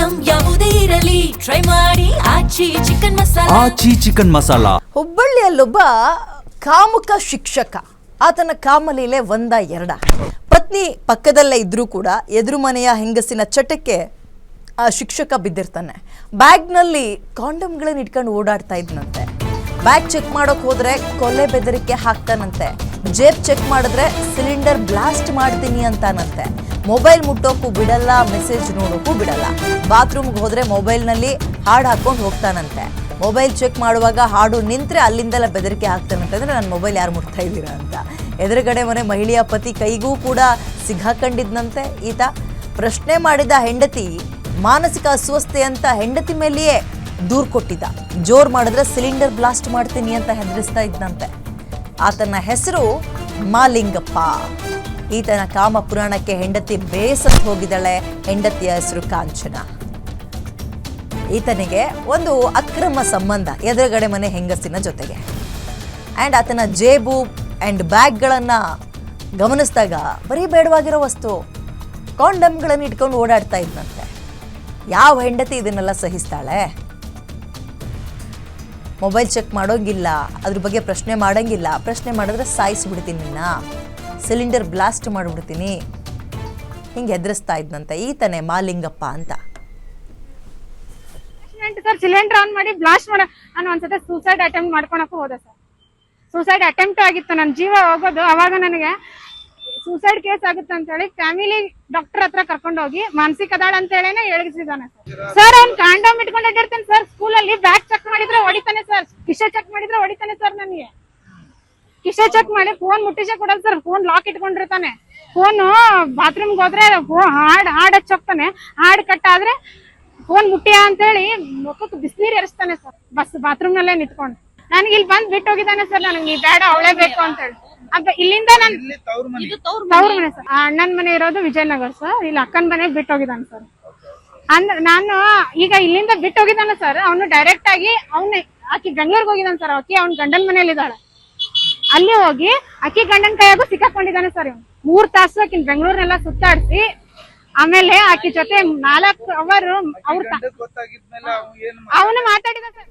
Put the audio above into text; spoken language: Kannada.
ಐಟಂ ಯಾವುದೇ ಇರಲಿ ಟ್ರೈ ಮಾಡಿ ಆಚಿ ಚಿಕನ್ ಮಸಾಲಾ. ಹುಬ್ಬಳ್ಳಿಯಲ್ಲೊಬ್ಬ ಕಾಮುಕ ಶಿಕ್ಷಕ, ಆತನ ಕಾಮಲೀಲೆ ಒಂದ ಎರಡ. ಪತ್ನಿ ಪಕ್ಕದಲ್ಲೇ ಇದ್ರೂ ಕೂಡ ಎದುರು ಮನೆಯ ಹೆಂಗಸಿನ ಚಟಕ್ಕೆ ಆ ಶಿಕ್ಷಕ ಬಿದ್ದಿರ್ತಾನೆ. ಬ್ಯಾಗ್ನಲ್ಲಿ ಕಾಂಡಮ್ಗಳನ್ನ ಇಟ್ಕೊಂಡು ಓಡಾಡ್ತಾ ಇದ್ನಂತೆ. ಬ್ಯಾಗ್ ಚೆಕ್ ಮಾಡೋಕೆ ಹೋದ್ರೆ ಕೊಲೆ ಬೆದರಿಕೆ ಹಾಕ್ತಾನಂತೆ. ಜೇಬ್ ಚೆಕ್ ಮಾಡಿದ್ರೆ ಸಿಲಿಂಡರ್ ಬ್ಲಾಸ್ಟ್ ಮಾಡ್ತೀನಿ ಅಂತಾನಂತೆ. ಮೊಬೈಲ್ ಮುಟ್ಟೋಕ್ಕೂ ಬಿಡಲ್ಲ, ಮೆಸೇಜ್ ನೋಡೋಕ್ಕೂ ಬಿಡಲ್ಲ. ಬಾತ್ರೂಮ್ಗೆ ಹೋದ್ರೆ ಮೊಬೈಲ್ನಲ್ಲಿ ಹಾಡು ಹಾಕೊಂಡು ಹೋಗ್ತಾನಂತೆ. ಮೊಬೈಲ್ ಚೆಕ್ ಮಾಡುವಾಗ ಹಾಡು ನಿಂತರೆ ಅಲ್ಲಿಂದೆಲ್ಲ ಬೆದರಿಕೆ ಹಾಕ್ತಾನಂತೆ. ಅಂದರೆ ನನ್ನ ಮೊಬೈಲ್ ಯಾರು ಮುಟ್ತಾ ಇದ್ದೀರಾ ಅಂತ. ಎದುರುಗಡೆ ಮನೆ ಮಹಿಳೆಯ ಪತಿ ಕೈಗೂ ಕೂಡ ಸಿಗಾಕೊಂಡಿದ್ನಂತೆ ಈತ. ಪ್ರಶ್ನೆ ಮಾಡಿದ ಹೆಂಡತಿ ಮಾನಸಿಕ ಅಸ್ವಸ್ಥೆ ಅಂತ ಹೆಂಡತಿ ಮೇಲೆಯೇ ದೂರು ಕೊಟ್ಟಿದ್ದ. ಜೋರ್ ಮಾಡಿದ್ರೆ ಸಿಲಿಂಡರ್ ಬ್ಲಾಸ್ಟ್ ಮಾಡ್ತೀನಿ ಅಂತ ಹೆದರಿಸ್ತಾ ಇದ್ದಂತೆ. ಆತನ ಹೆಸರು ಮಾಲಿಂಗಪ್ಪ. ಈತನ ಕಾಮ ಪುರಾಣಕ್ಕೆ ಹೆಂಡತಿ ಬೇಸತ್ತು ಹೋಗಿದ್ದಾಳೆ. ಹೆಂಡತಿಯ ಹೆಸರು ಕಾಂಚನ. ಈತನಿಗೆ ಒಂದು ಅಕ್ರಮ ಸಂಬಂಧ ಎದುರುಗಡೆ ಮನೆ ಹೆಂಗಸಿನ ಜೊತೆಗೆ. ಆ್ಯಂಡ್ ಆತನ ಜೇಬು ಆ್ಯಂಡ್ ಬ್ಯಾಗ್ಗಳನ್ನು ಗಮನಿಸಿದಾಗ ಬರೀ ಬೇಡವಾಗಿರೋ ವಸ್ತು ಕಾಂಡಮ್ಗಳನ್ನು ಇಟ್ಕೊಂಡು ಓಡಾಡ್ತಾ ಇದ್ದಂತೆ. ಯಾವ ಹೆಂಡತಿ ಇದನ್ನೆಲ್ಲ ಸಹಿಸ್ತಾಳೆ? ಮೊಬೈಲ್ ಚೆಕ್ ಮಾಡೋಂಗಿಲ್ಲ, ಅದ್ರ ಬಗ್ಗೆ ಪ್ರಶ್ನೆ ಮಾಡೋಂಗಿಲ್ಲ. ಪ್ರಶ್ನೆ ಮಾಡಿದ್ರೆ ಸಾಯಿಸ್ಬಿಡ್ತೀನಿ, ನಿನ್ನ ಸಿಲಿಂಡರ್ ಬ್ಲಾಸ್ಟ್ ಮಾಡಿಬಿಡ್ತೀನಿ, ಹಿಂಗೆ ಹೆದರಿಸ್ತಾ ಇದ್ದಂತೆ. ಈತನೇ ಮಾಲಿಂಗಪ್ಪ ಅಂತ. ಸರ್ ಸಿಲಿಂಡರ್ ಆನ್ ಮಾಡಿ ಬ್ಲಾಸ್ಟ್ ಮಾಡ ನಾನು ಒಂದ್ಸತಿ ಸೂಸೈಡ್ ಅಟೆಂಪ್ಟ್ ಮಾಡ್ಕೊಳಕ್ಕೂ ಹೋದೆ ಸರ್. ಸೂಸೈಡ್ ಅಟೆಂಪ್ಟ್ ಆಗಿತ್ತು, ನನ್ನ ಜೀವ ಹೋಗೋದು. ಅವಾಗ ನನಗೆ ಸೂಸೈಡ್ ಕೇಸ್ ಆಗುತ್ತೆ ಅಂತ ಹೇಳಿ ಫ್ಯಾಮಿಲಿ ಡಾಕ್ಟರ್ ಹತ್ರ ಕರ್ಕೊಂಡು ಹೋಗಿ ಮಾನಸಿಕ ಅದಾಳ ಅಂತ ಹೇಳಿನೇ ಹೇಳಿಸಿದಾನೆ ಸರ್. ಅವ್ನ್ ಕಾಂಡೋಮ್ ಇಟ್ಕೊಂಡು ಅಡ್ಡಿರ್ತಾನೆ ಸರ್. ಸ್ಕೂಲಲ್ಲಿ ಬ್ಯಾಗ್ ಚೆಕ್ ಮಾಡಿದ್ರೆ ಹೊಡಿತಾನೆ ಸರ್. ಕಿಶೆ ಚೆಕ್ ಮಾಡಿದ್ರೆ ಹೊಡಿತಾನೆ ಸರ್. ನನಗೆ ಕಿಶೆ ಚೆಕ್ ಮಾಡಿ ಫೋನ್ ಮುಟ್ಟಿಸೆ ಕೊಡಲ್ಲ ಸರ್. ಫೋನ್ ಲಾಕ್ ಇಟ್ಕೊಂಡಿರ್ತಾನೆ. ಫೋನ್ ಬಾತ್ರೂಮ್ಗೆ ಹೋದ್ರೆ ಹಾಡ್ ಹಚ್ಚೋಗ್ತಾನೆ. ಹಾಡ್ ಕಟ್ ಆದ್ರೆ ಫೋನ್ ಮುಟ್ಟಿಯಾ ಅಂತ ಹೇಳಿ ಮುಖಕ್ಕೆ ಬಿಸಿನೀರು ಎರಸ್ತಾನೆ ಸರ್. ಬಾತ್ರೂಮ್ ನಲ್ಲೇ ನಿಂತ್ಕೊಂಡು ನನಗೆ ಇಲ್ಲಿ ಬಂದ್ ಬಿಟ್ಟು ಹೋಗಿದ್ದಾನೆ ಸರ್. ನನಗೆ ಈ ಬೇಡ, ಅವಳೇ ಬೇಕು ಅಂತ ಹೇಳಿ. ಅಂತ ಇಲ್ಲಿಂದ ತವ್ರ ಮನೆ ಸರ್. ಅಣ್ಣನ ಮನೆ ಇರೋದು ವಿಜಯನಗರ ಸರ್. ಇಲ್ಲಿ ಅಕ್ಕನ ಮನೆಗೆ ಬಿಟ್ಟು ಹೋಗಿದ್ದಾನೆ ಸರ್. ಅಂದ್ರೆ ನಾನು ಈಗ ಇಲ್ಲಿಂದ ಬಿಟ್ಟು ಹೋಗಿದ್ದಾನೆ ಸರ್. ಅವನು ಡೈರೆಕ್ಟ್ ಆಗಿ ಆಕಿ ಬೆಂಗಳೂರಿಗೆ ಹೋಗಿದ್ದಾನೆ ಸರ್. ಆಕಿ ಅವ್ನ ಗಂಡನ ಮನೇಲಿ ಇದ್ದಾಳೆ. ಅಲ್ಲಿ ಹೋಗಿ ಆಕಿ ಗಂಡನ ಕೈಯಾಗೂ ಸಿಕ್ಕಾಕೊಂಡಿದ್ದಾನೆ ಸರ್. 3 ತಾಸು ಆಕಿನ ಬೆಂಗಳೂರ್ನೆಲ್ಲ ಸುತ್ತಾಡಿಸಿ ಆಮೇಲೆ ಆಕಿ ಜೊತೆ 4 ಅವರ್ ಅವನು ಮಾತಾಡಿದ ಸರ್.